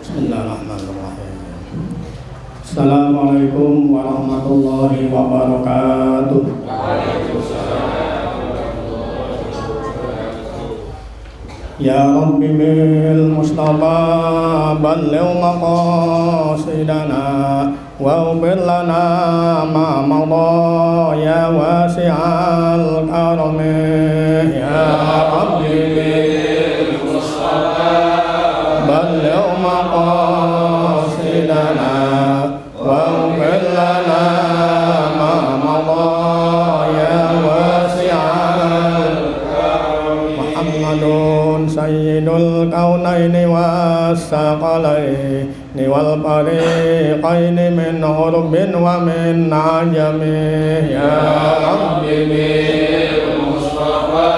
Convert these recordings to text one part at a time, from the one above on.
Bismillahirrahmanirrahim. Assalamualaikum warahmatullahi wabarakatuh. Ya Rabbi bil Mustafa balligh maqasidana wa ufir lana ma madha ya wasi'al karami. Ya Rabbi bil Mustafa balligh maqasidana wa ufir lana ma madha ya wasi'al karami. Muhammadun sayyidul kaunaini wassaqalaini wal fariqaini min urbin wa min ajami. Ya Rabbi bil Mustafa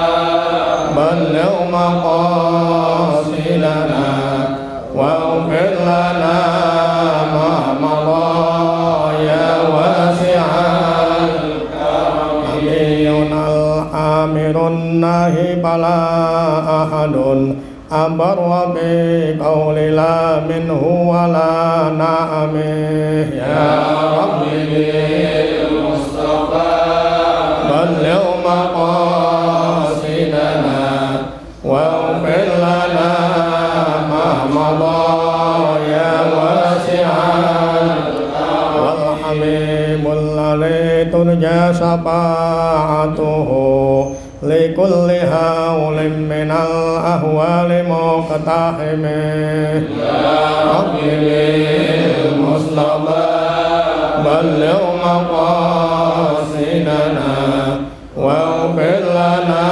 balligh maqasidana wa ufir lana ma madha ya wasi'al karami. Amirun nahi bala ahadun abarwa bi qawli la minhu wa la na'ami. Ya Rabbi bil Mustafa balligh maqasidana wa ufir lana ma madha ya wasi'al wal habibul ladzi turja syafa'atuhu likulli haulin minal ahwali muqtahimi. Ya Rabbi bil Mustafa balligh maqasidana wa ufir lana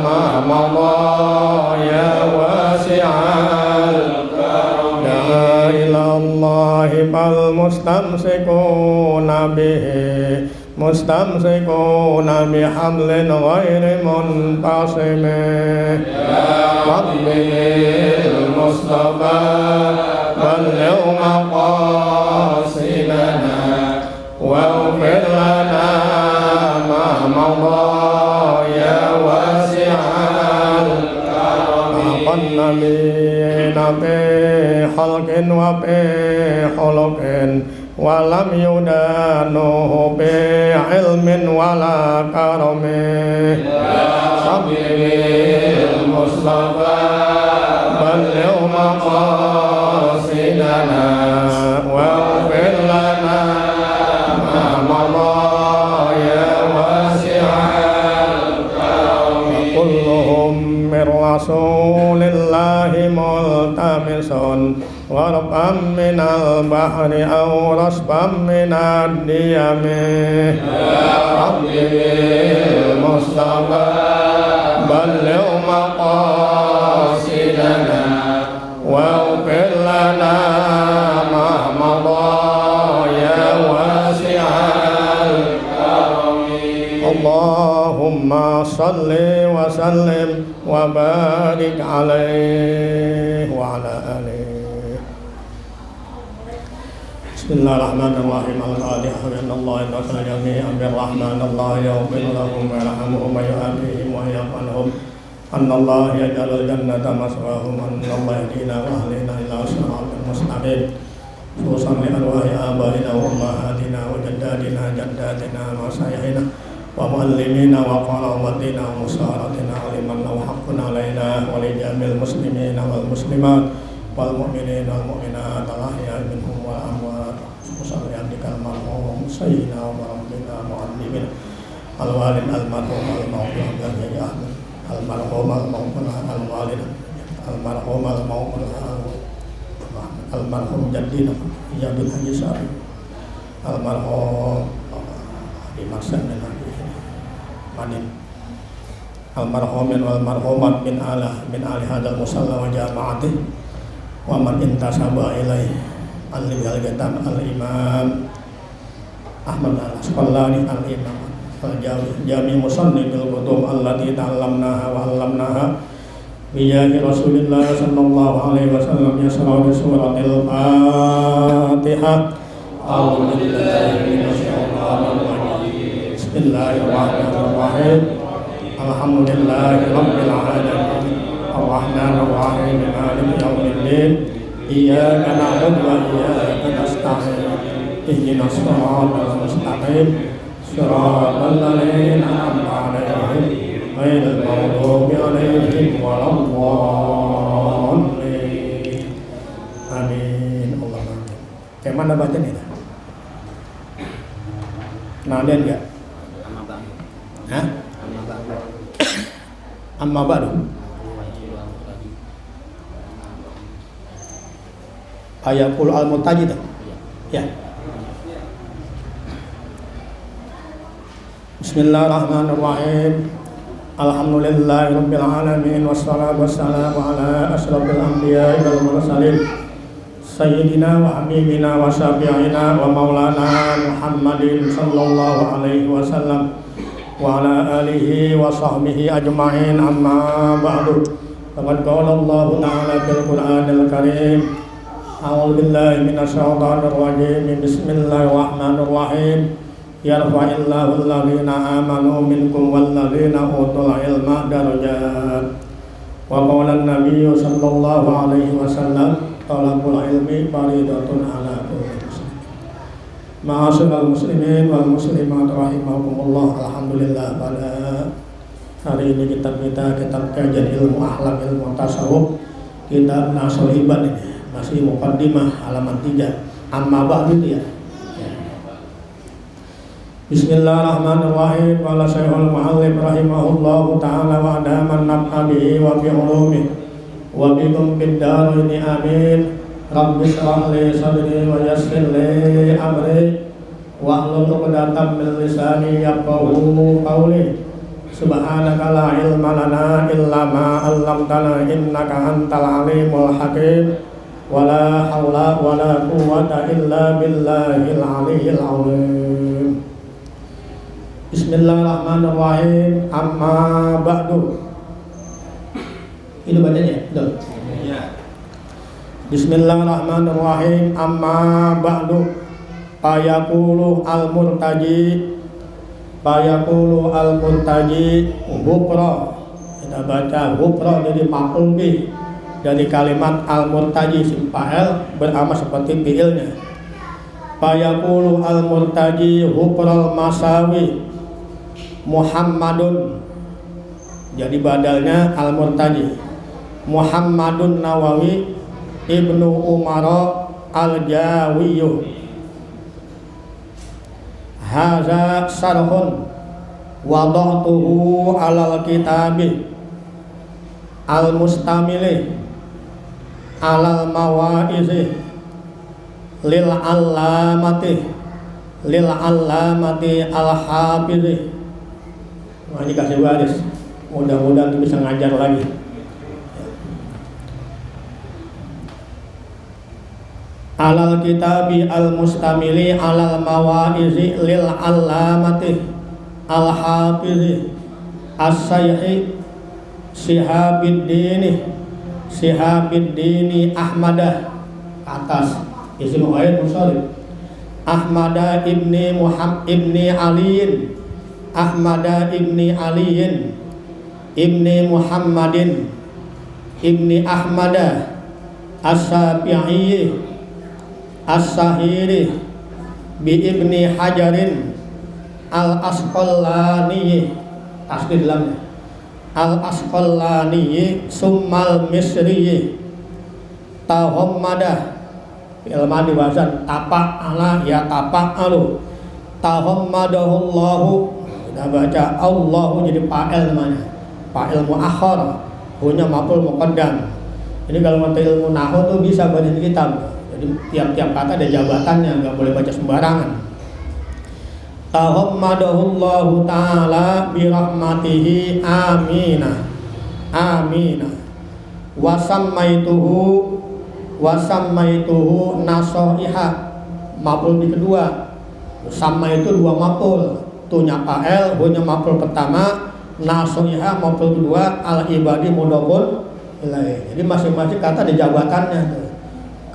ma madha ya wasi'al karami. La ilallahi fal mustamsikuna bihi mustamsikuna bihablin ghairi munqasimi. Ya Rabbi bil Mustafa balligh maqasidana wa ufir lana ma madha ya wasi'al karami. Nabiyina fi khalqin wa fi khuluqin walam yudanuhu bi ilmin wala karami. Ya Rabbi bil Mustafa balligh maqasidana wa ufir lana ma madha ya wasi'al karami. Kulluhum min rasulillahi multamisun warqam minal bahri aw rasbam minad diyami. Ya Rabbi bil Mustafa balligh maqasidana wa ufir lana ma madha ya wasi'al karami. Allahumma salli wa sallim wa barik alaihi wa ala alihi. Bismillahirrahmanirrahim. Al-Fatihah. Innallaha yas'alu jami'an birrahmanillahi yaghfir lahum wa yarhamuhum wa yu'afihim wa yaqanhum. Annallaha yaj'alul jannata maswahum. Annallaha yahdina wa yahdina ila siratal mustaqim. Salli arwahi abaina wa ummahatina wa jaddatina wa sayyidina wa muallimina wa qarabatina wa musaratina wa liman lahu haqqun alaina wa li jamil muslimina wal muslimat wal mu'minina wal mu'minat al-ahya'i minhum wal amwat. Salli alikal marhum sayyidina wa rabbina mu'allimina al-walid al-marhum al-mawqul al-jari ahmad al-marhum al-mawqul al-walid al-marhum al-mawqul al-marhum jaddina Yabul Haji Syarif al-marhum di masa dan Madin almarhumin wal marhumat min ali hadzal musalla wa jama'atih wa man intasaba ilaihi al-ligal gatam al-imam Ahmad al-Asqalani al-imam jami musanni bil kutub allati ta'allamnaha wa 'allamnaha bijahi Rasulillah sallallahu alaihi wasallam yasra suratil Fatihah. A'udzu billahi minasyaitonir rajim. Bismillahirrahmanirrahim. Alhamdulillahi rabbil alamin. Arrahmanir rahim. Maliki yaumiddin. Iyyaka na'budu wa iyyaka nasta'in. Ihdinas siratal mustaqim. Siratal ladzina an'amta 'alaihim ghairil maghdubi 'alaihim waladdallin. Amin. Allahumma amin. Kayak mana bacanya itu? Nalian enggak? Hah? Amma ba'du. Ayaqul al-mutajid. Ya. Bismillahirrahmanirrahim. Alhamdulillahirabbil alamin wassalatu wassalamu ala asyrofil anbiya'i wal mursalin sayyidina wa habibina wa syafi'ina wa maulana Muhammadin sallallahu alaihi wasallam wa ala alihi wa sahbihi ajma'in, amma ba'du. Faqad qala Allah ta'ala fil Qur'anil Karim, a'udzu billahi minasyaitonir rajim. Bismillahirrahmanirrahim. Yarfa'illahu alladhina amanu minkum walladhina utul ilma darajat. Wa qala an-nabiyyu sallallahu alaihi wasallam, talabul ilmi faridatun ala kulli muslim. Ma'asyiral muslimin wal muslimat rahimakumullah. Alhamdulillah, pada hari ini kitab kajian ilmu akhlak, ilmu tasawuf, kitab Nasul Ibad ini masih muqaddimah halaman 3. Amma ba'du ya. Bismillahirrahmanirrahim. Qala Syekhul Mu'allif rahimahullahu ta'ala wa adaman naf'a bihi wa bi ulumi wa bikum fid daraini amin. Rabbi shrah li sadri wa yassir li amri wa hlul 'uqdatam min lisani yafqahu qawli. Subhanaka la ilma lana illa ma 'allamtana innaka antal alimul hakim. Wala haula wala quwwata illa billahil aliyyil azim. Bismillahirrahmanirrahim. Amma ba'du. Itu bacanya, betul? Ya. Bismillahirrahmanirrahim. Amma ba'du. Fayaqulu al-murtaji hukra. Kita baca hukra jadi maf'ul bih dari kalimat al-murtaji, isim fa'il beramal seperti fi'ilnya. Fayaqulu al-murtaji hukral masawi Muhammadun, jadi badalnya al-murtaji Muhammadun Nawawi Ibnu Umar al-Jawiyyu. Haza sarhun wada'tuhu alal kitabi al-mustamili alal mawaizi lil allamati al-hafizi. Wah, ini kasih waris, mudah-mudahan bisa ngajar lagi. Alal kitabi al-mustamili alal mawaizi lil allamati al-hafizi as-sayhi Sihabiddini Ahmadah, atas isim ghair musharrif Ahmadah ibni Aliin Ahmada ibni Aliin ibni Muhammadin ibni Ahmada as-Sabi'i as-Sahiri bi ibni Hajarin al-Asqalani, tasdid lamnya al-Asqalani summal Misri tahammada ilma diwazan tapa'ala ya tapa'alu tahammadahullahu. Kita baca Allahu jadi fa'il namanya, fa'il muakhar, punya maf'ul muqaddam. Ini kalau ngerti ilmu nahwu tuh bisa baca di kitab. Jadi tiap-tiap kata ada jabatannya, nggak boleh baca sembarangan. tahammadahullahu ta'ala birahmatihi amina amina wasammaituhu nasoiha. Maf'ul di kedua, sama itu dua maf'ul, tunya fa'il, hunya maf'ul pertama, nasoiha maf'ul kedua, al ibadi mudhofun ilaih. Jadi masing-masing kata ada jabatannya tuh.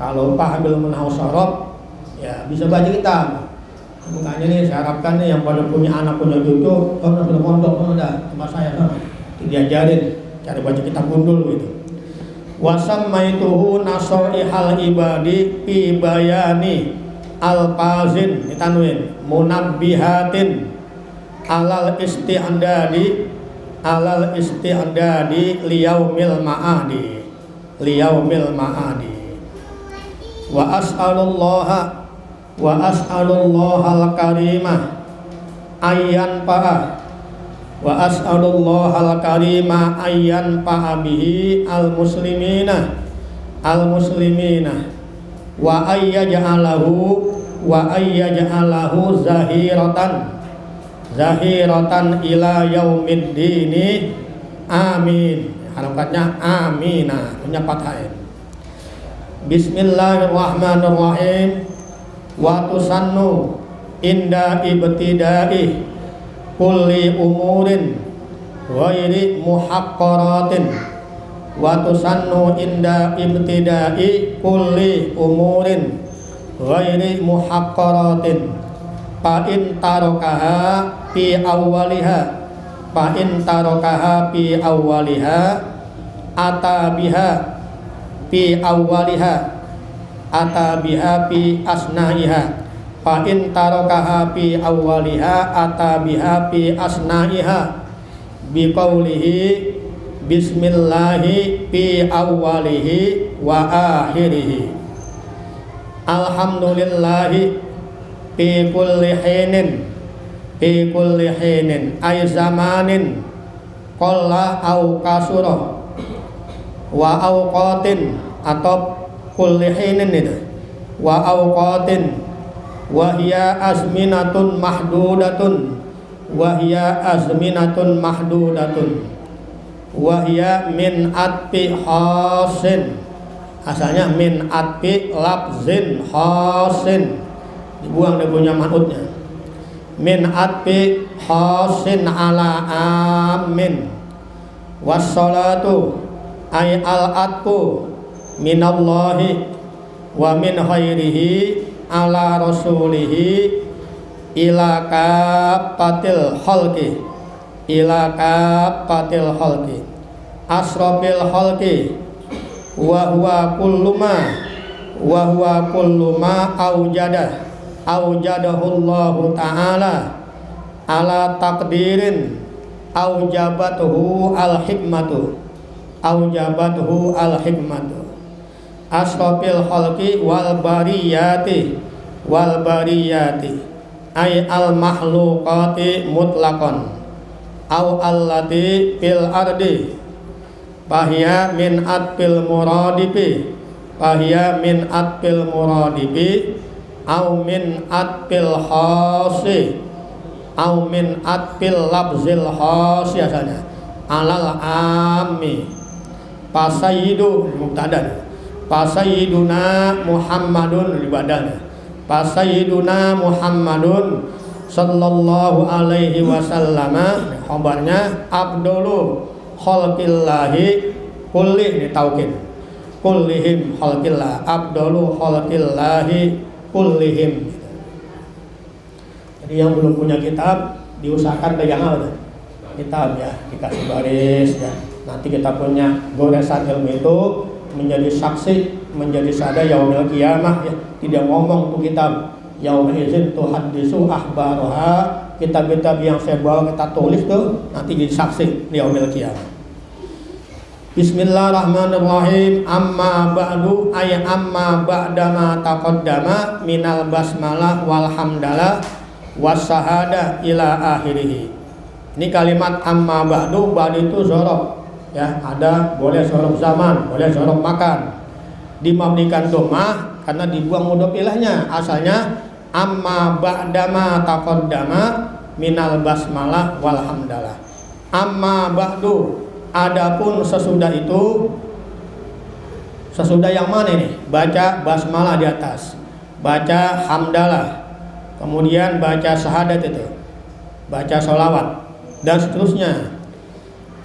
Kalau Pak ambil menahwu sorof ya bisa baca kita. Makanya nih saya harapkan nih yang pada punya anak punya cucu, sudah pondok udah sama saya diajarin cara baca kitab gundul gitu. Wasammaituhu nasoihal ibadi fi bayani alfazin ditanwin munabbihatin alal isti'dadi liyaumil ma'adi wa as'alullahal karimah ayyan pa'a ayyan pa'a bihi al muslimina wa ayyaj'alahu zahiratan ila yaumiddini amin. Harokatnya amina, punya fathain. Bismillahirrahmanirrahim. Wa tusannu inda ibtida'i kulli umurin ghairi muhaqqaratin. Wa tusannu inda ibtida'i kulli umurin ghairi muhaqqaratin. Fa in tarakaha fi awwaliha ata biha fi asnaiha. Fa in tarakaha fi awwaliha ata biha fi asnaiha bi qawlihi bismillahi fi awwalihi wa akhirihi. Alhamdulillahi fi kulli hinin ay zamanin qalla au kasura wa awqatin atau kulli hinin itu wa awqatin wa hiya azminatun mahdudatun wa hiya min atfi hasin. Asalnya min atfi lafzin hasin, dibuang dia punya manutnya. Min atfi hasin ala amin. Wassalatu ay al atfu minallahi wa min khairihi ala rasulihi ila kafatil khalqi asrafil khalqi wa huwa kullu ma aujadahu Allahu ta'ala ala taqdirin aujabathu al hikmatu asrafil khalqi wal bariyati ay al makhluqati mutlaqan au allati fil ardi fahiya min atfil muradifi au min atfil khasi au min atfil labzil khasi asalnya alal ammi. Pasayyidu mubtada, Pasayiduna Muhammadun ibadahnya. Pasayiduna Muhammadun sallallahu alaihi wasallam, khabarnya abdulu khalqillahi kulli ditaukin kullihim khalqillah, abdulu khalqillahi kullihim. Jadi yang belum punya kitab diusahakan pegang apa? Kitab ya, dikasih baris ya. Nanti kita punya goresan ilmu itu menjadi saksi, menjadi sada yaumil qiyamah ya. Tidak ngomong tuh kitab yaumil izin tuh hadisu ahbaroha, kitab-kitab yang saya bawa kita tulis tuh nanti jadi saksi di yaumil qiyamah. Bismillahirrahmanirrahim. Amma ba'du ay amma ba'dama taqaddama minal basmalah walhamdalah wassahada ila akhirih. Ini kalimat amma ba'du, ba'du itu zorof ya, ada boleh zorof zaman, boleh zorof makan. Dimabnikan domah karena dibuang mudhof ilahnya. Asalnya amma ba'dama taqaddama minal basmalah walhamdalah. Amma ba'du, adapun sesudah itu, sesudah yang mana ini? Baca basmalah di atas, baca hamdalah, kemudian baca syahadat itu, baca sholawat dan seterusnya.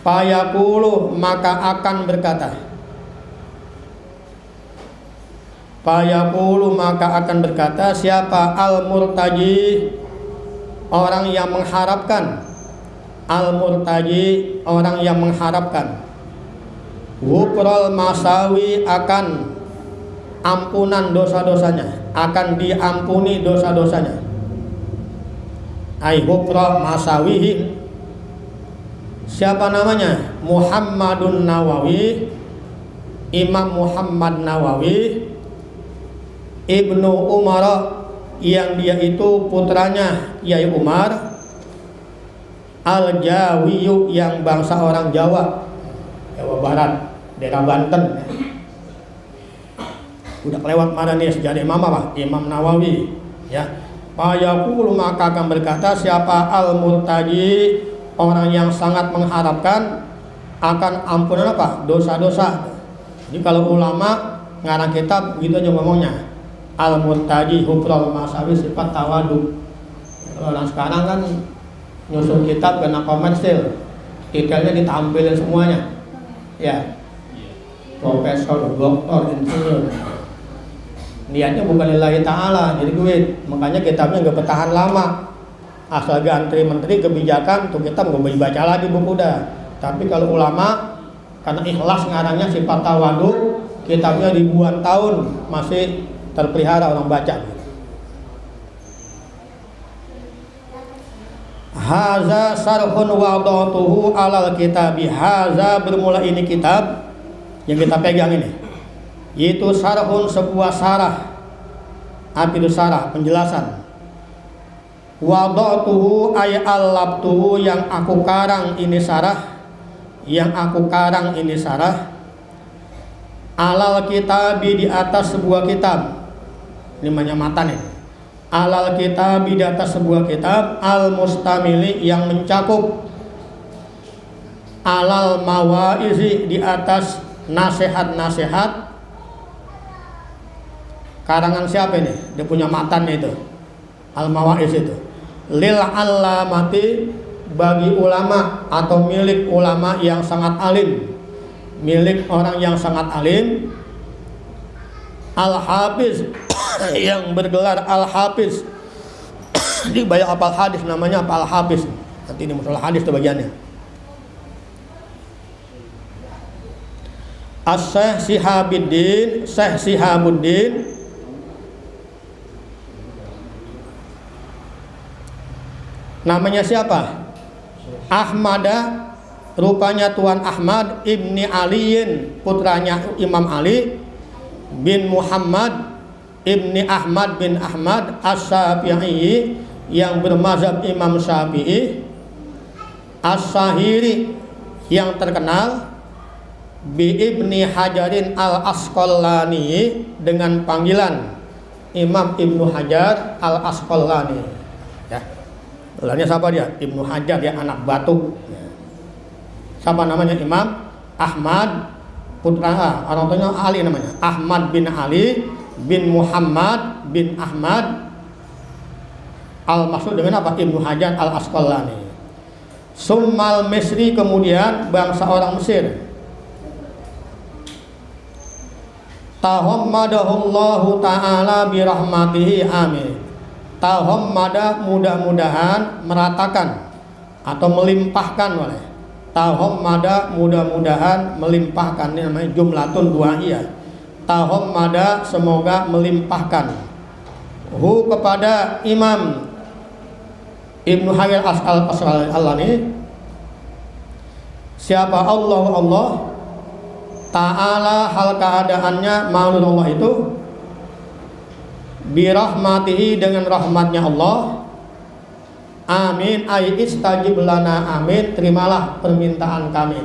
Fayaqulu, maka akan berkata, fayaqulu, maka akan berkata siapa? Al-murtaji, orang yang mengharapkan. Al-murtaji, orang yang mengharapkan. Ghufrul masawi, akan ampunan dosa-dosanya, akan diampuni dosa-dosanya. Ai ghufrul masawihi. Siapa namanya? Muhammadun Nawawi, Imam Muhammad Nawawi Ibnu Umar, yang dia itu putranya Yai Umar Al-Jawiyu, yang bangsa orang Jawa, Jawa Barat, daerah Banten. Udah kelewat mana nih sejarah Imam apa? Imam Nawawi, ya. Fayaqulu, maka akan berkata siapa? Al-murtaji, orang yang sangat mengharapkan akan ampunan apa? Dosa-dosa. Jadi kalau ulama ngarang kitab gitu aja ngomongnya. Al-murtaji ghufrul masawi, sifat tawadu. Orang sekarang kan nyusun kitab kena komersil, detailnya ditampilin semuanya, ya, profesor, doktor, insinyur. Niatnya bukan lillahi ta'ala, jadi duit. Makanya kitabnya nggak bertahan lama. Asal ganti menteri kebijakan, tuh kitab nggak boleh baca lagi buku dah. Tapi kalau ulama, karena ikhlas ngarangnya sifat tawadu, kitabnya ribuan tahun masih terpelihara orang baca. Haza sarhun wadatuhu alal kitabi. Haza, bermula ini kitab yang kita pegang ini, yaitu sarhun, sebuah sarah. Apa itu sarah? Penjelasan. Wadatuhu ay allabtuhu, yang aku karang ini sarah, yang aku karang ini sarah. Alal kitabi, di atas sebuah kitab. Ini namanya matan ini. Alal kitab, di atas sebuah kitab. Al mustamili, yang mencakup. Alal mawaizi, di atas nasihat-nasihat. Karangan siapa ini? Dia punya matannya itu, al mawaiz itu. Lil alamati, bagi ulama atau milik ulama yang sangat alim, milik orang yang sangat alim. Al hafiz, yang bergelar al-hafiz. Jadi banyak apal hadis, namanya apa? Al-hafiz. Nanti ini masalah hadis itu bagiannya. As-Syekh Sihabuddin, Syekh Sihabuddin namanya siapa? Ahmada, rupanya Tuan Ahmad ibni Aliin, putranya Imam Ali bin Muhammad ibni Ahmad bin Ahmad As-Syafi'i, yang bermazhab Imam Syafi'i. As-Sahiri, yang terkenal. Bi Ibni Hajarin Al-Asqalani, dengan panggilan Imam Ibnu Hajar Al-Asqalani, ya. Gelarnya siapa dia? Ibnu Hajar, ya, anak batu, ya. Siapa namanya? Imam Ahmad, putra orang tuanya Ali, namanya Ahmad bin Ali bin Muhammad bin Ahmad al-maksud dengan apa? Ibnu Hajar al-Asqalani. Summal Misri, kemudian bangsa orang Mesir. Tahammadahullahu ta'ala birahmatihi, amin. Tahammada, mudah-mudahan, meratakan atau melimpahkan oleh. Tahammada, mudah-mudahan, melimpahkan. Ini namanya jumlatun du'aiyah. Tahammada, semoga melimpahkan. Hu, kepada Imam Ibnu Hajar al-Asqalani. Siapa? Allah Ta'ala, hal keadaannya maulud Allah itu, birahmatihi, dengan rahmatnya Allah. Amin, ay istajib lana, amin, terimalah permintaan kami,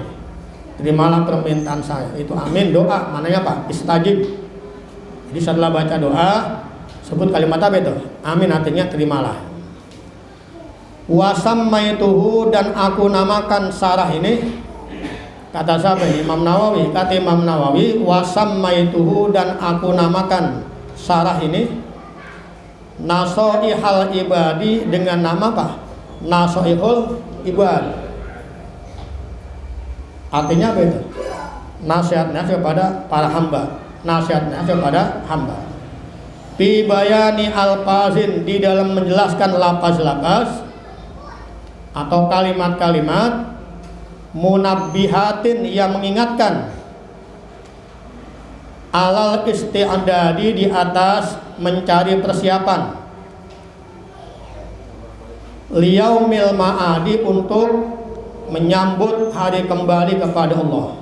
terimalah permintaan saya. Itu amin, doa, mananya apa? Istajib. Jadi setelah baca doa, Sebut kalimat apa itu? Amin artinya terimalah. Wa sammaituhu dan aku namakan sarah ini, kata siapa ini? Imam Nawawi. Kata Imam Nawawi, wa sammaituhu dan aku namakan sarah ini nasoihal ibadi dengan nama apa? Nasoihul ibad. Artinya apa itu? Nasihatnya kepada para hamba. Nasihatnya kepada hamba. Fi bayani alfazin, di dalam menjelaskan lafaz-lafaz atau kalimat-kalimat munabbihatin yang mengingatkan alal isti'dadi, di atas mencari persiapan liyaumil ma'adi, untuk menyambut hari kembali kepada Allah.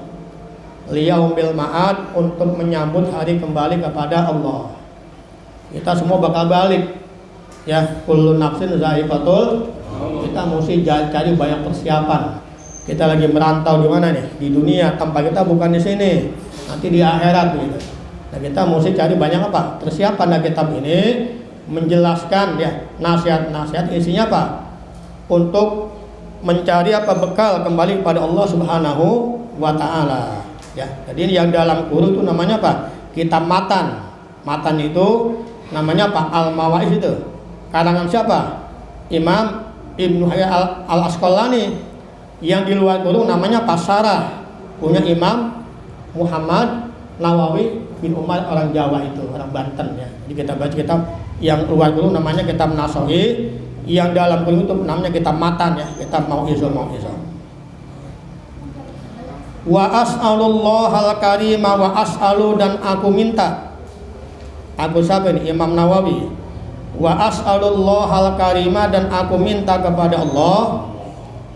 Liyaumil ma'ad, untuk menyambut hari kembali kepada Allah. Kita semua bakal balik ya, kullu nafsin za'iqatul. Kita mesti cari banyak persiapan. Kita lagi merantau di mana nih? Di dunia. Tempat kita bukan di sini, nanti di akhirat gitu. Nah, kita mesti cari banyak apa? Persiapan. Nah, kitab ini menjelaskan ya nasihat-nasihat, isinya apa? Untuk mencari apa? Bekal kembali kepada Allah Subhanahu wa taala. Ya. Jadi yang dalam kurung itu namanya apa? Kitab matan. Matan itu namanya apa? Al-Mawaiz itu. Karangan siapa? Imam Ibnu Hajar Al-Asqalani. Yang di luar kurung namanya Pasarah, punya Imam Muhammad Nawawi bin Umar, orang Jawa itu, orang Banten ya. Jadi kita baca kitab yang luar kurung namanya kitab Nasohi, yang dalam kurung itu namanya kitab matan ya, kitab Mau'izah. Wa as'alullahal karima wa as'alu, dan aku minta. Aku siapa ini? Imam Nawawi. Wa as'alullahal karima, dan aku minta kepada Allah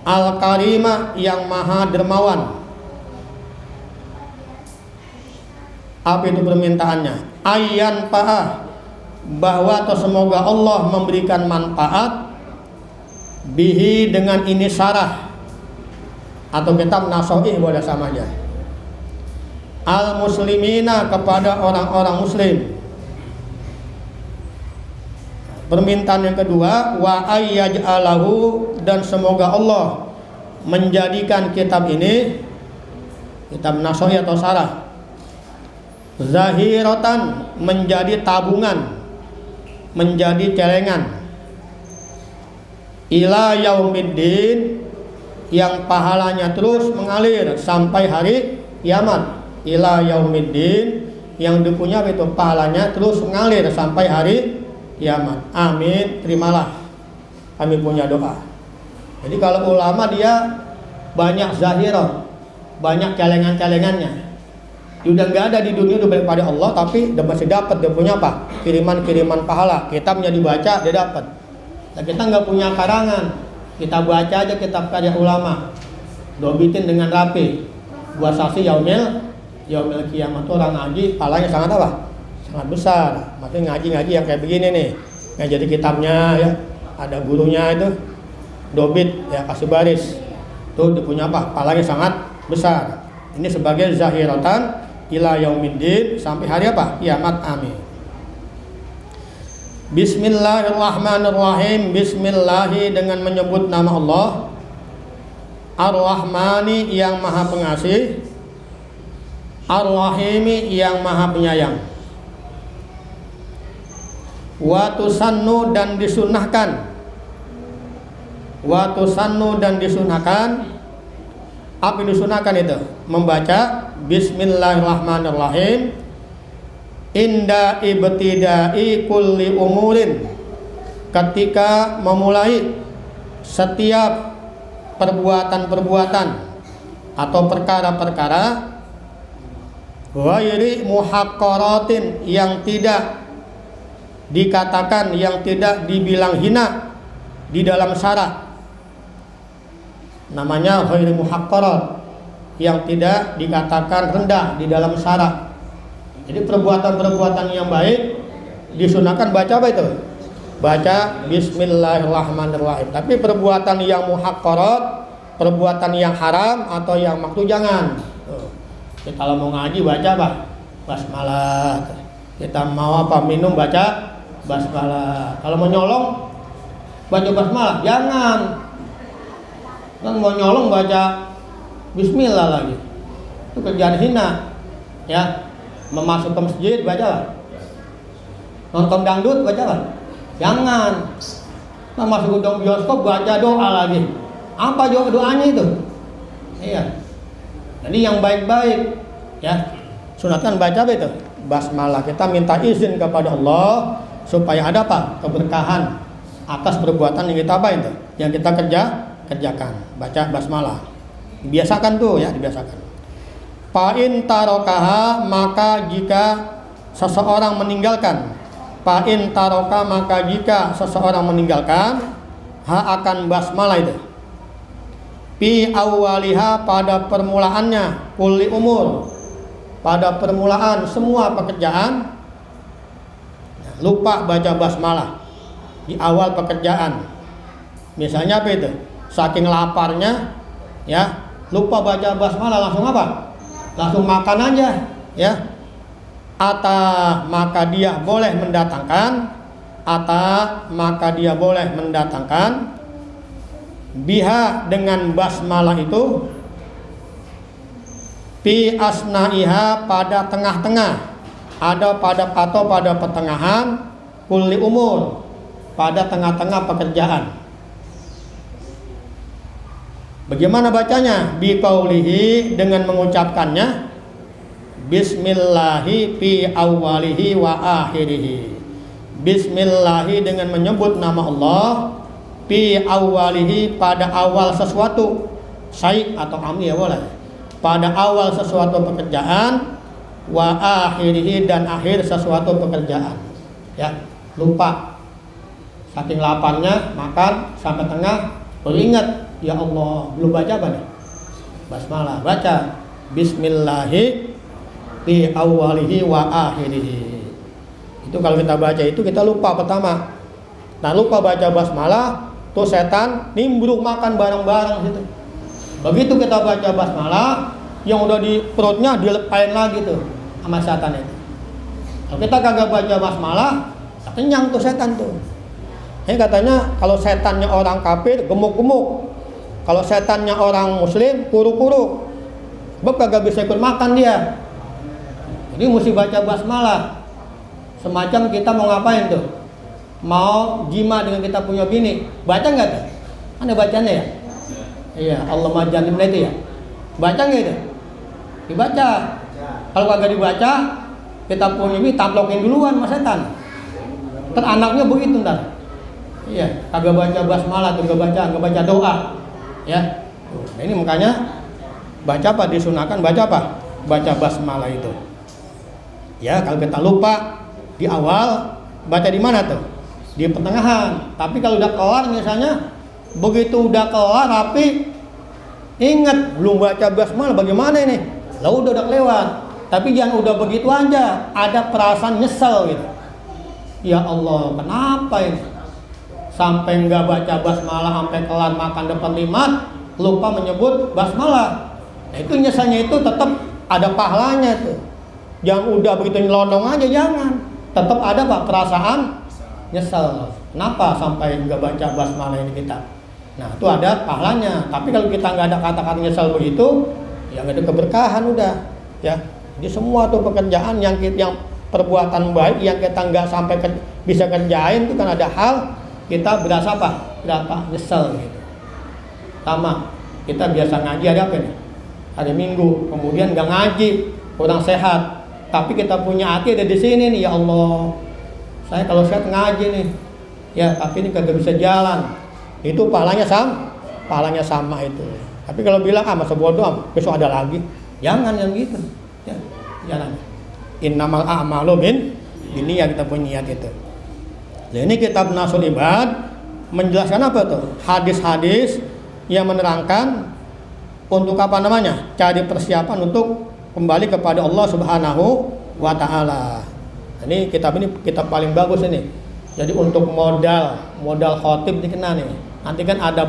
al-karima, yang maha dermawan. Apa itu permintaannya? Ayyan pa'ah, bahwa atau semoga Allah memberikan manfaat bihi, dengan ini sarah atau kitab nasoih, boleh sama aja. Al-muslimina, kepada orang-orang muslim. Permintaan yang kedua, wa ayyaj'alahu, dan semoga Allah menjadikan kitab ini, kitab nasohi atau sarah, zahiratan, menjadi tabungan, menjadi celengan, ila yaumiddin, yang pahalanya terus mengalir sampai hari kiamat. Ila yaumiddin, yang dipunya itu pahalanya terus mengalir sampai hari kiamat. Amin, terimalah, kami punya doa. Jadi kalau ulama dia banyak zahirah, banyak celengan-celengannya. Dia udah nggak ada di dunia, udah balik pada Allah, tapi dia masih dapat, dia punya apa? Kiriman-kiriman pahala. Kitabnya dibaca, dia dapat. Nah, kita nggak punya karangan, kita baca aja kitab karya ulama, dobitin dengan rapi, buat saksi yaumil kiamat. Orang ngaji pahalanya sangat apa? Sangat besar. Makanya ngaji yang kayak begini nih, yang jadi kitabnya ya, ada gurunya itu, dobit ya, kasih baris, tuh dia punya apa? Pahalanya sangat besar. Ini sebagai zahiratan ila yaumiddin, sampai hari apa? Kiamat. Amin. Bismillahirrahmanirrahim. Bismillahi, dengan menyebut nama Allah. Ar-Rahmani, yang maha pengasih. Ar-Rahimi, yang maha penyayang. Wa tusannu, dan disunahkan. Wa tusannu, dan disunahkan. Apa yang disunahkan itu? Membaca Bismillahirrahmanirrahim inda ibtidai kulli umurin, ketika memulai setiap perbuatan-perbuatan atau perkara-perkara, ghairi muhaqqaratin, yang tidak dikatakan, yang tidak dibilang hina di dalam syarat. Namanya ghairi muhaqqarat, yang tidak dikatakan rendah di dalam syarat. Jadi perbuatan-perbuatan yang baik disunahkan baca apa itu? Baca Bismillahirrahmanirrahim. Tapi perbuatan yang muhaqqarat, perbuatan yang haram atau yang makruh jangan. Kita kalau mau ngaji baca apa? Basmalah. Kita mau apa? Minum baca basmalah. Kalau mau nyolong baca basmalah, jangan. Kan mau nyolong baca bismillah lagi. Itu kerjaan hina. Ya. Memasuk ke masjid baca lah. Nonton dangdut baca lah. Jangan. Nah, masuk ke bioskop baca doa lagi. Apa doanya itu? Iya. Jadi yang baik-baik ya. Sunatkan baca itu basmalah. Kita minta izin kepada Allah supaya ada apa? Keberkahan atas perbuatan yang kita apa itu? Yang kita kerjakan. Baca basmalah. Dibiasakan tuh ya, dibiasakan. Fa'in tarokaha, maka jika seseorang meninggalkan. Fa'in taroka, maka jika seseorang meninggalkan akan basmalah itu. Fi awwaliha, pada permulaannya, kulli umur, pada permulaan semua pekerjaan, lupa baca basmalah di awal pekerjaan. Misalnya apa itu? Saking laparnya ya, lupa baca basmalah, langsung apa? Langsung makan aja ya. Maka dia boleh mendatangkan biha, dengan basmalah itu, fi asnaiha, pada tengah-tengah, atau pada pertengahan, kulli umur, pada tengah-tengah pekerjaan. Bagaimana bacanya? Bi qaulihi, dengan mengucapkannya bismillahi fi awwalihi wa akhirihi. Bismillahi, dengan menyebut nama Allah, fi awwalihi, pada awal sesuatu, syai' atau amri ya boleh, pada awal sesuatu pekerjaan, wa akhirihi, dan akhir sesuatu pekerjaan. Ya, lupa. Saking laparnya makan sampai tengah, baru ingat, ya Allah, belum baca apa nih? Basmalah. Baca bismillahi fi awwalihi wa akhirihi. Itu kalau kita baca itu kita lupa pertama. Nah, lupa baca basmalah, tuh setan nimbrung makan barang-barang situ. Begitu kita baca basmalah, yang udah di perutnya dilepain lagi tuh sama setan itu. Kalau kita kagak baca basmalah, kenyang tuh setan tuh. Ini katanya kalau setannya orang kafir gemuk-gemuk, kalau setannya orang muslim kuru-kuru, sebab kagak bisa ikut makan dia. Jadi mesti baca basmalah. Semacam kita mau ngapain tuh? Mau jima dengan kita punya bini, baca nggak tuh? Ada bacanya ya? Iya, Allah majalim itu ya. Baca nggak itu? Dibaca. Kalau kagak dibaca, kita punya bini tamplokin duluan sama setan. Ntar anaknya begitu ntar. Iya, kagak baca basmalah, kagak baca doa. Ya. Nah, ini makanya baca apa disunahkan, baca apa? Baca basmalah itu. Ya, kalau kita lupa di awal, baca di mana tuh? Di pertengahan. Tapi kalau udah kelar misalnya, begitu udah kelar tapi ingat belum baca basmalah, bagaimana ini? Lah udah kelewat. Tapi jangan udah begitu aja, ada perasaan nyesel gitu. Ya Allah, kenapa ini? Sampai enggak baca basmalah, sampai kelar makan depan limat, lupa menyebut basmalah. Nah, itu nyeselnya itu tetap ada pahalanya tuh. Jangan udah begitu nyelonong aja, jangan. Tetap ada Pak perasaan nyesel. Kenapa sampai enggak baca basmalah ini kita? Nah, itu ada pahalanya. Tapi kalau kita enggak ada kata-kata nyesel begitu, ya enggak ada keberkahan udah, ya. Jadi semua tuh pekerjaan yang perbuatan baik yang kita enggak sampai bisa kerjain itu kan ada hal kita berasa apa? Berapa nyesel gitu. Sama kita biasa ngaji ada apa nih? Hari Minggu, kemudian enggak ngaji, kurang sehat. Tapi kita punya hati ada di sini nih, ya Allah. Saya kalau sehat ngaji nih. Ya, tapi ini kagak bisa jalan. Itu pahalanya sama itu. Tapi kalau bilang masa bodoh, besok ada lagi. Jangan yang gitu. Ya, jalan. Innamal a'malu ini yang kita punya niat itu. Nah, ini kitab Nasul Ibad menjelaskan apa tuh? Hadis-hadis yang menerangkan untuk apa namanya? Cari persiapan untuk kembali kepada Allah Subhanahu wa taala. Ini kitab paling bagus ini. Jadi untuk modal khotib dikenal nih. Nanti kan ada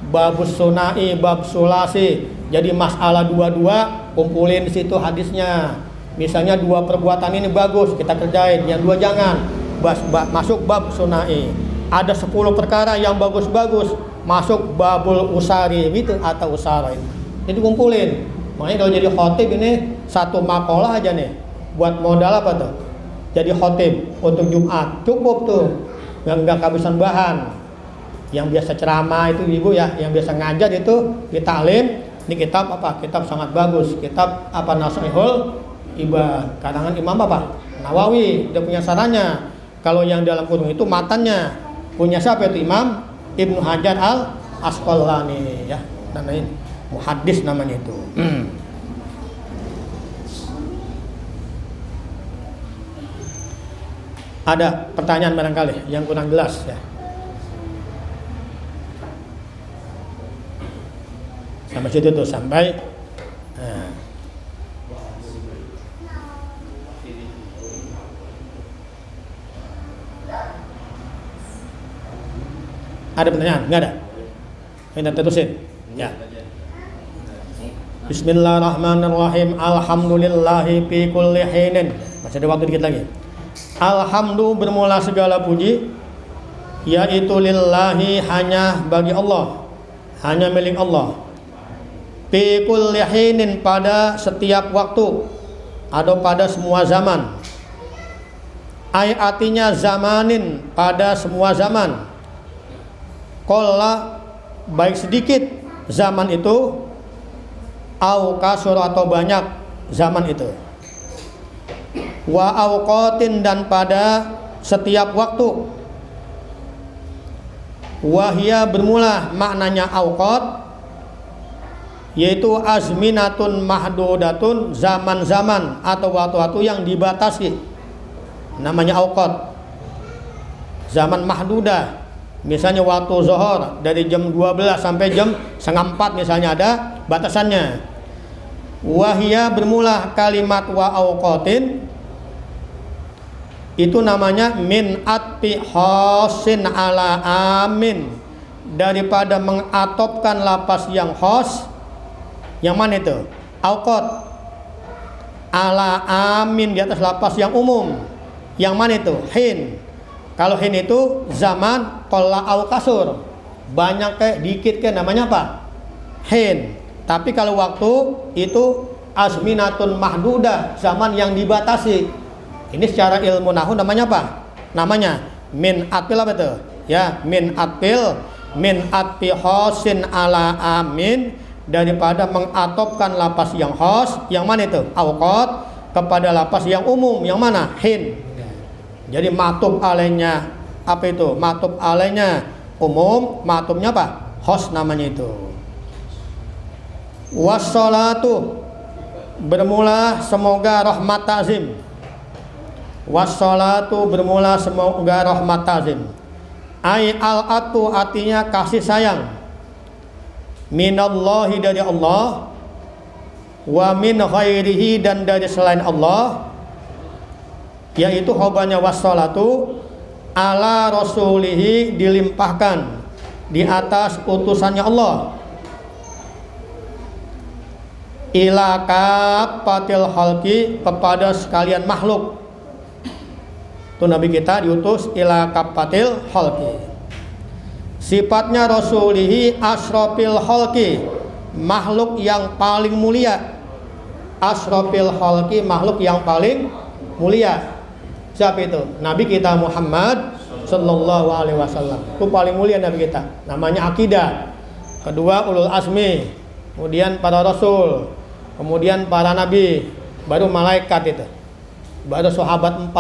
babus sunai, bab sulasi. Jadi masalah dua-dua kumpulin di situ hadisnya. Misalnya dua perbuatan ini bagus, kita kerjain, yang dua jangan. masuk bab sunai. Ada 10 perkara yang bagus-bagus, masuk babul usari gitu atau usara itu. Jadi kumpulin. Makanya kalau jadi khotib ini satu makalah aja nih. Buat modal apa tuh? Jadi khotib untuk Jumat cukup tuh. Nggak kehabisan bahan. Yang biasa ceramah itu ibu ya, yang biasa ngajar itu di taklim. Ini kitab apa? Kitab sangat bagus. Kitab apa? Nasaihul Ibad. Karangan Imam apa? Nawawi. Dia punya sarannya. Kalau yang dalam kurung itu matannya punya siapa itu? Imam Ibnu Hajar al Asqalani ya. Namanya muhaddis namanya itu. Ada pertanyaan barangkali yang kurang jelas ya. Sampai situ tuh sampai ada pertanyaan? Enggak ada? Kita terusin ya. Bismillahirrahmanirrahim. Alhamdulillahi fi kulli hinin. Masih ada waktu dikit lagi. Alhamdulillah bermula segala puji yaitu lillahi hanya bagi Allah, hanya milik Allah. Fi kulli hinin pada setiap waktu atau pada semua zaman. Artinya zamanin pada semua zaman. Qalla baik sedikit zaman itu, au kasur atau banyak zaman itu. Wa awqatin dan pada setiap waktu. Wahia bermula maknanya awqat yaitu azminatun mahdudatun, zaman-zaman atau waktu-waktu yang dibatasi. Namanya awqat. Zaman mahdudah. Misalnya waktu zuhur dari jam 12 sampai jam 3:30 misalnya ada batasannya. Wahia bermula kalimat wa awqatin itu namanya min atfi khosin ala amin, daripada mengatopkan lapas yang khos. Yang mana itu? Awqat ala amin, di atas lapas yang umum. Yang mana itu? Hin. Kalau hin itu zaman, qalla au kasur, banyak kayak dikit kayak, namanya apa? Hin. Tapi kalau waktu itu azminatun mahdudah, zaman yang dibatasi. Ini secara ilmu nahwu namanya apa? Namanya min atfil apa itu? Ya, min atfi khosin ala amin, daripada mengatopkan lapas yang khos. Yang mana itu? Awqat kepada lapas yang umum. Yang mana? Hin. Jadi matub alainya apa itu? Matub alainya umum, matubnya apa? Khos namanya itu. Wassalatu bermula semoga rahmat ta'zim. Wassalatu bermula semoga rahmat ta'zim. Ai al-atu artinya kasih sayang. Minallahi dari Allah, wa min ghairihi dan dari selain Allah, yaitu khobarnya wassalatu ala rasulihi, dilimpahkan di atas utusannya Allah, ila kafatil khalqi, kepada sekalian makhluk. Itu Nabi kita diutus ila kafatil khalqi. Sifatnya rasulihi asrofil khalqi, makhluk yang paling mulia. Asrofil khalqi, makhluk yang paling mulia. Siapa itu? Nabi kita Muhammad sallallahu alaihi wasallam. Itu paling mulia Nabi kita. Namanya akidah. Kedua ulul azmi, kemudian para rasul, kemudian para nabi, baru malaikat itu, baru sahabat 4,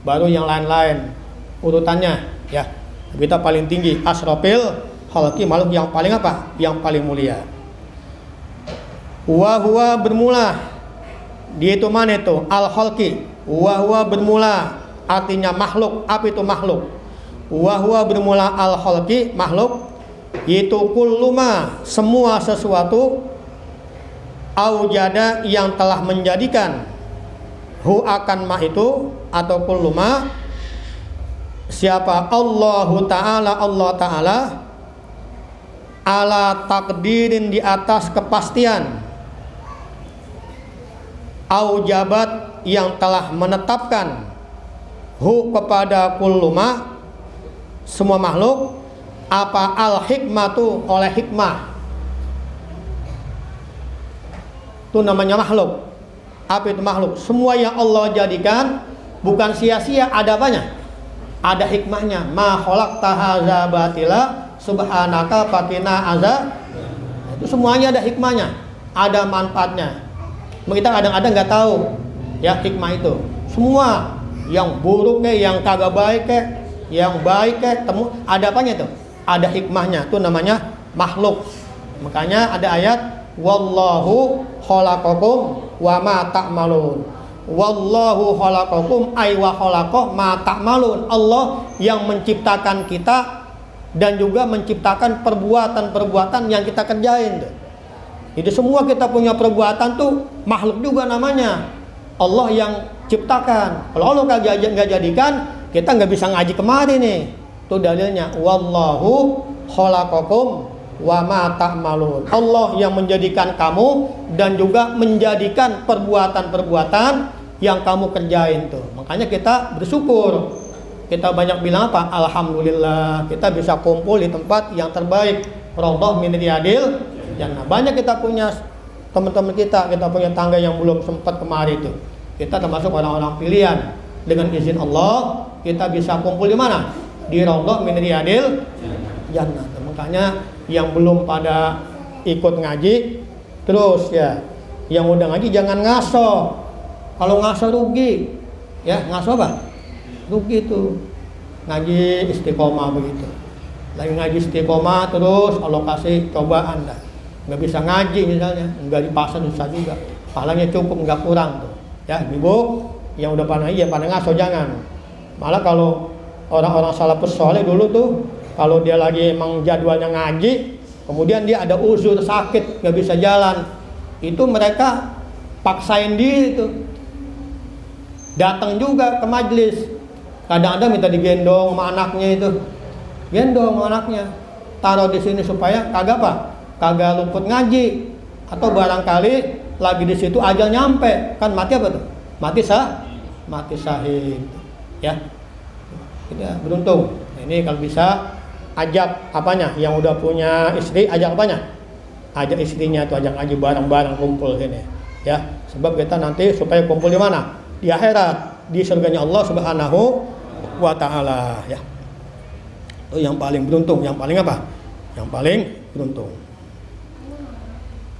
baru yang lain-lain urutannya ya. Kita paling tinggi asrofil khalqi, makhluk yang paling apa? Yang paling mulia. Wa huwa bermula, dia itu mana itu? Al khalqi. Wa huwa bermula artinya makhluk. Apa itu makhluk? Wa huwa bermula al khalqi, makhluk, yaitu kulluma, semua sesuatu, aujada yang telah menjadikan, hu akan ma itu, atau kulluma siapa? Allahu ta'ala, Allah ta'ala, ala takdirin, di atas kepastian, aujabat yang telah menetapkan, hu kepada kullu ma semua makhluk, apa al hikmatu oleh hikmah. Itu namanya makhluk. Apa itu makhluk? Semua yang Allah jadikan bukan sia-sia, ada apanya? Ada hikmahnya. Ma khalaqta hadza batila subhanaka fakina azza. Itu semuanya ada hikmahnya, ada manfaatnya. Kita kadang-kadang nggak tahu ya hikmah itu. Semua yang buruk yang kagak baik yang baik ada apanya tuh? Ada hikmahnya. Itu namanya makhluk. Makanya ada ayat wallahu khalaqakum wa ma ta'malun. Wallahu khalaqakum ay wa khalaqa ma ta'malun. Allah yang menciptakan kita dan juga menciptakan perbuatan-perbuatan yang kita kerjain tuh. Jadi semua kita punya perbuatan tuh makhluk juga namanya. Allah yang ciptakan. Kalau Allah nggak jadikan, kita nggak bisa ngaji kemari nih. Itu dalilnya. Wallahu khalaqakum wa ma ta'malun. Allah yang menjadikan kamu dan juga menjadikan perbuatan-perbuatan yang kamu kerjain tuh. Makanya kita bersyukur. Kita banyak bilang apa? Alhamdulillah kita bisa kumpul di tempat yang terbaik. Raudhah min riyadil jannah. Banyak kita punya teman-teman kita punya tangga yang belum sempat kemari itu. Kita termasuk orang-orang pilihan. Dengan izin Allah, kita bisa kumpul di mana? Di Raudhah min riyadil jannah. Makanya yang belum pada ikut ngaji, terus ya, yang udah ngaji jangan ngaso. Kalau ngaso rugi. Ya, ngaso apa? Rugi itu. Ngaji istiqomah begitu. Lagi ngaji istiqomah terus alokasi coba Anda. Nggak bisa ngaji misalnya, nggak di pasar susah juga. Pahalanya cukup, nggak kurang tuh. Ya, ibu yang udah pada ngaso jangan. Malah kalau orang-orang salafus saleh dulu tuh, kalau dia lagi emang jadwalnya ngaji, kemudian dia ada uzur sakit, nggak bisa jalan, itu mereka paksain diri tuh. Datang juga ke majelis. Kadang-kadang minta digendong sama anaknya itu. Gendong sama anaknya. Taruh di sini supaya kagak apa? Kagak luput ngaji, atau barangkali lagi di situ ajal nyampe, kan mati apa tuh? Mati syahid, ya. Kita beruntung. Ini kalau bisa ajak apanya? Yang udah punya istri ajak apanya? Ajak istrinya tuh, ajak ngaji bareng-bareng kumpul sini, ya. Sebab kita nanti supaya kumpul di mana? Di akhirat, di surganya Allah Subhanahu wa taala, ya. Itu yang paling beruntung, yang paling apa? Yang paling beruntung.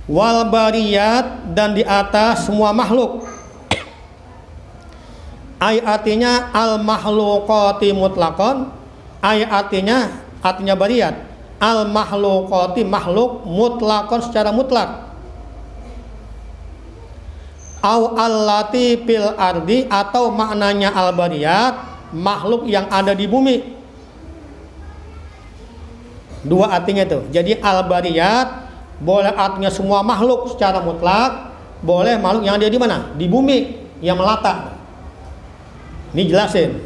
Wal bariyat, dan di atas semua makhluk. Ay artinya al makhluqati mutlaqan. Ay artinya bariyat. Al makhluqati makhluk mutlaqan secara mutlak. Au allati fil ardi, atau maknanya al bariyat makhluk yang ada di bumi. Dua artinya itu. Jadi al bariyat boleh artinya semua makhluk secara mutlak, boleh makhluk yang ada di mana? Di bumi, yang melata. Ini jelasin.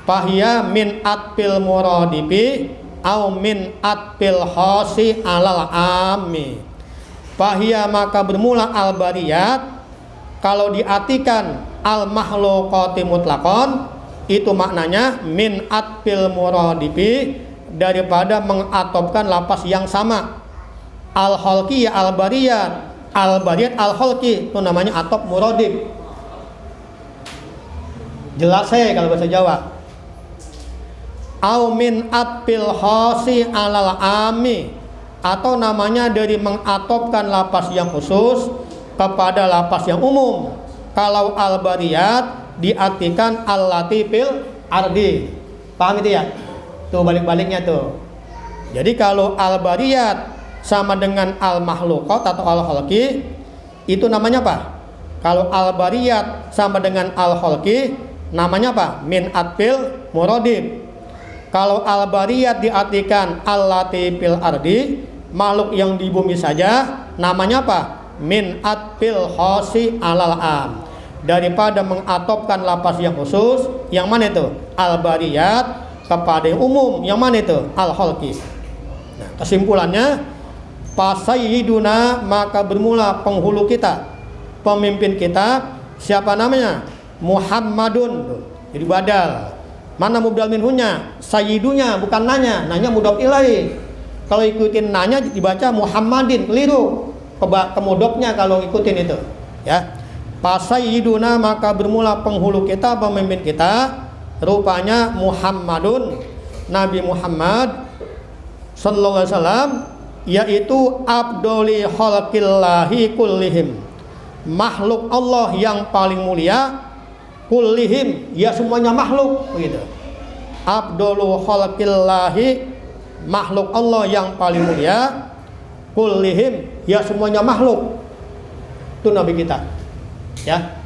Fahiya min atfil muradifi au min atfil khasi alal ammi. Fahiya, maka bermula al bariyat kalau diartikan al makhluqati mutlaqan, itu maknanya min atfil muradifi, daripada mengatopkan lapas yang sama. Al khalqi al bariyat, al khalqi, itu namanya atop muradif. Jelas kalau bahasa Jawa. Au min atfil khasi alal ami, atau namanya dari mengatopkan lapas yang khusus kepada lapas yang umum. Kalau al bariyat diartikan al latifil ardi. Paham itu ya? Tuh balik-baliknya tuh. Jadi kalau al bariyat sama dengan al makhluqat atau al khalqi, itu namanya apa? Kalau al bariyat sama dengan al khalqi, namanya apa? Min atfil muradif. Kalau al bariyat diartikan al latifil ardi, makhluk yang di bumi saja, namanya apa? Min atfil khasi alal am, daripada mengatopkan lapas yang khusus. Yang mana itu? Al bariyat kepada yang umum. Yang mana itu? Al khalqi. Nah, kesimpulannya, fasayyiduna, maka bermula penghulu kita, pemimpin kita. Siapa namanya? Muhammadun. Jadi badal. Mana mubdal minhunya? Sayyidunya, bukan nanya. Nanya mudhof ilaih. Kalau ikutin nanya dibaca Muhammadin, keliru. Kemudhofnya kalau ikutin itu, ya. Fasayyiduna, maka bermula penghulu kita, pemimpin kita, rupanya Muhammadun, Nabi Muhammad sallallahu alaihi wasallam, yaitu abdoli khalqillahi kullihim, makhluk Allah yang paling mulia, kullihim, ya semuanya makhluk, begitu. Abdolu khalqillahi, makhluk Allah yang paling mulia, kullihim, ya semuanya makhluk. Itu Nabi kita, ya.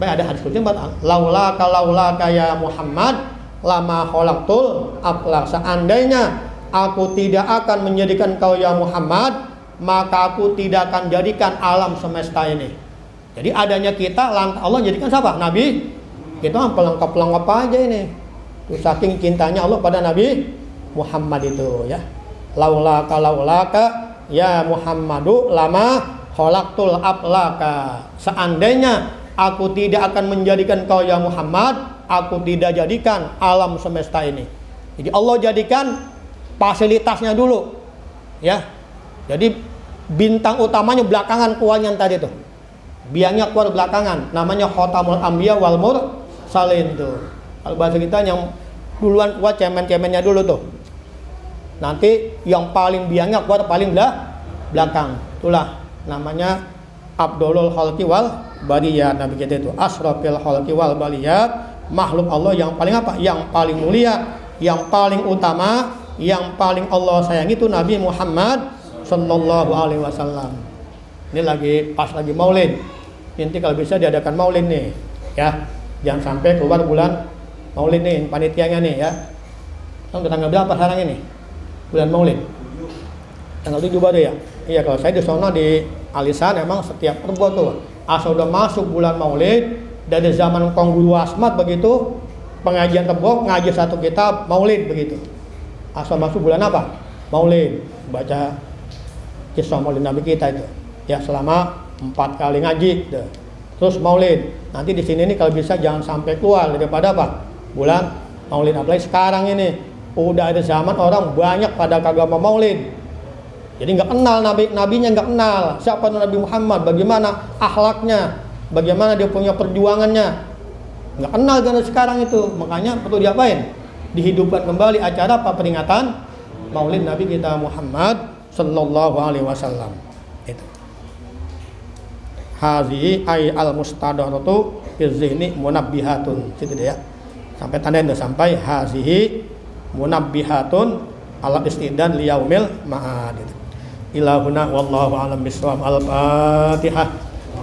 Baik, ada hadis qudsi, laulaka ya Muhammad lama khalaqtul aflaq, seandainya aku tidak akan menjadikan kau ya Muhammad, maka aku tidak akan jadikan alam semesta ini. Jadi adanya kita, Allah jadikan siapa? Nabi. Kita pelengkap-pelengkap aja ini. Itu saking cintanya Allah pada Nabi Muhammad itu, ya. Laulaka ya Muhammadu lama khalaqtul aflaka, seandainya aku tidak akan menjadikan kau ya Muhammad, aku tidak jadikan alam semesta ini. Jadi Allah jadikan fasilitasnya dulu, ya. Jadi bintang utamanya belakangan keluarnya tadi tuh. Biangnya keluar belakangan, namanya Khotamul Anbiya wal Mursalin tuh. Kalau bahasa kita yang duluan keluar cemen-cemennya dulu tuh. Nanti yang paling biangnya keluar paling belakang. Itulah namanya Abdulul Khalqi wal Bariyat, Nabi kita itu asrafil khalqi wal bariyat, makhluk Allah yang paling apa? Yang paling mulia, yang paling utama, yang paling Allah sayangi itu Nabi Muhammad sallallahu alaihi wasallam. Ini pas lagi Maulid. Nanti kalau bisa diadakan Maulid nih, ya. Jangan sampai keluar bulan Maulid nih panitianya nih, ya. Tanggal berapa sekarang ini? Bulan Maulid. Tanggal 7 baru ya. Iya, kalau saya di sono di Alisan emang setiap Rebo tuh. Asal udah masuk bulan Maulid, dari zaman Kongguru Asmat begitu, pengajian Rebo ngaji satu kitab Maulid begitu. Asal masuk bulan apa? Maulid, baca kisah Maulid Nabi kita itu. Ya selama 4 kali ngaji, deh. Terus Maulid. Nanti di sini nih kalau bisa jangan sampai keluar daripada apa? Bulan Maulid. Apalagi sekarang ini udah ada zaman orang banyak pada kagak mau Maulid. Jadi nggak kenal nabinya, nggak kenal siapa Nabi Muhammad, bagaimana akhlaknya, bagaimana dia punya perjuangannya, nggak kenal zaman sekarang itu. Makanya perlu diapain? Dihidupkan kembali acara apa peringatan Maulid Nabi kita Muhammad sallallahu alaihi wasallam. Itu. Hazihi ay al mustadaratu fi dzihni munabbihatun. Situ dia. Sampai tanda itu sampai hazihi munabbihatun ala istidan liyaumil ma'ad. Ilahuna wallahu a'lam bishawab. Al-Fatihah.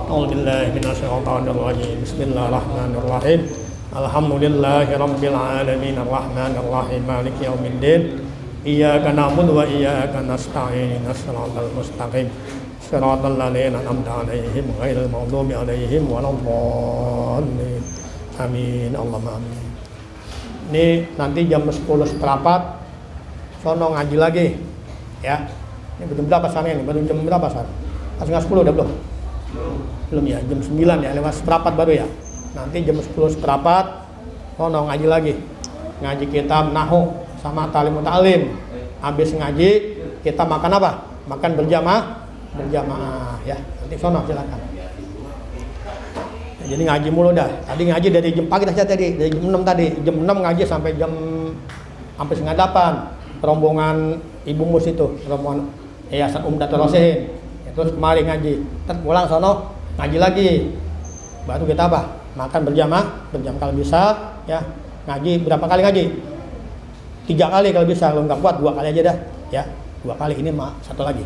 A'udzubillahi minasyaitonir rajim. Bismillahirrahmanirrahim. Alhamdulillahi rabbil alamin arrahmanir rahim maliki yaumiddin. Iyyaka na'budu wa iyyaka nasta'in. Shiratal mustaqim. Shiratal ladzina an'amta 'alaihim ghairil maghdubi 'alaihim waladdallin. Amin. Allahumma amin. Ini nanti jam 10 seperempat sono ngaji lagi, ya. Ini jam berapa sana ini? Baru jam berapa sana? Setengah 10 udah belum? Belum ya, jam 9 ya, lewat seperempat baru ya. Nanti jam 10 seperempat sono ngaji lagi. Ngaji kitab Nahwu sama Ta'limut Ta'lim. Habis ngaji kita makan apa? Makan berjamaah ya. Nanti sono silakan. Jadi ngaji mulu dah. Tadi ngaji dari jam pagi tadi, dari jam 6 tadi. Jam 6 ngaji sampai setengah 8. Rombongan Ibu Mus itu, rombongan Yayasan Umdatul Rasihin. Terus kemari ngaji. Terus pulang sono ngaji lagi. Baru kita apa? Makan berjamaah kalau bisa, ya. Ngaji berapa kali ngaji? 3 kali kalau bisa, kalau nggak kuat 2 kali aja dah, ya. 2 kali ini satu lagi.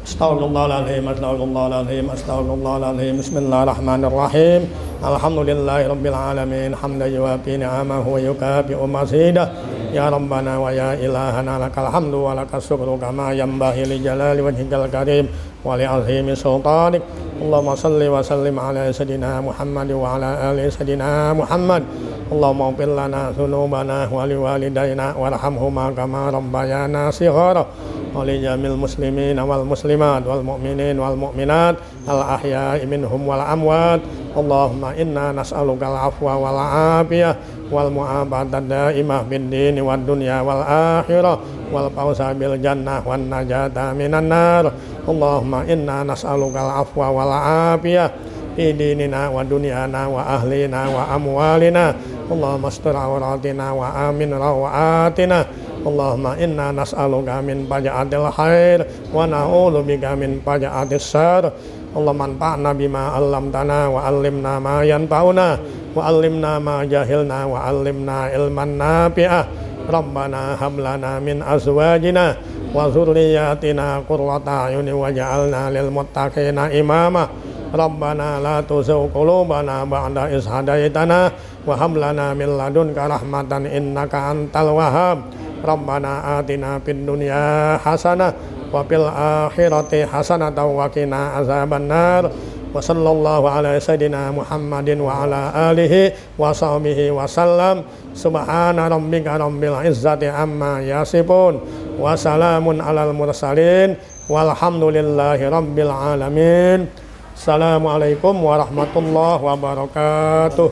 Astaghfirullahaladzim, astaghfirullahaladzim, astaghfirullahaladzim. Bismillahirrahmanirrahim. Alhamdulillahirabbil alamin, hamdan yuwafi ni'amahu wa yukafi'u mazidah. Ya Rabbana wa ya ilahana lakal hamdu wa lakas syukru kama yanbaghi li jalali wajhikal karim wa li azimi sultanik. Allahumma salli wa sallim ala sayyidina Muhammad wa ala ali sayyidina Muhammad. Allahumma ighfir lana dzunubana wa li walidayna warhamhuma kama rabbayana shighara. Wa li jamil muslimin wal muslimat wal mu'minin wal mu'minat al ahya'i minhum wal amwat Allahumma inna nas'alukal afwa wal afiyah wal mu'afadat daimah fid dini wad dunya wal akhirah wal fawza bil jannah wan najata minan nar. Allahumma inna nas'alukal afwa wal afiyah fi dinina wa dunyana wa ahlina wa amwalina. Allahumma astur awratina wa amin rawatina. Allahumma inna nas'aluka min faja'atil khair wa na'udzubika min faja'atis syarr. Allahumma anfa'na bima 'allamtana wa 'allimna ma yanfa'una wa 'allimna ma jahilna wa 'allimna ilman nafi'ah. Rabbana hab lana min azwajina wa dzurriyyatina qurrata a'yunin waj'alna lil muttaqina imama. Rabbana la tuzigh qulubana ba'da idh hadaitana wa hab lana min ladunka rahmatan innaka antal wahhab. Rabbana atina fid dunya hasanah wa fil akhirati hasanah wa qina azabannar. Wa sallallahu ala sayyidina Muhammadin wa ala alihi wa sahbihi wa sallam. Subhana rabbika rabbil izzati amma yasifun wa salamun alal mursalin walhamdulillahi rabbil alamin. Assalamualaikum warahmatullahi wabarakatuh.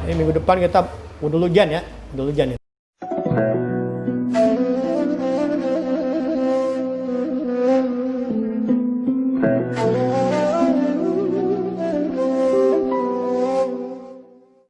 Ini minggu depan kita wudu hujan ya, wudu hujan ya.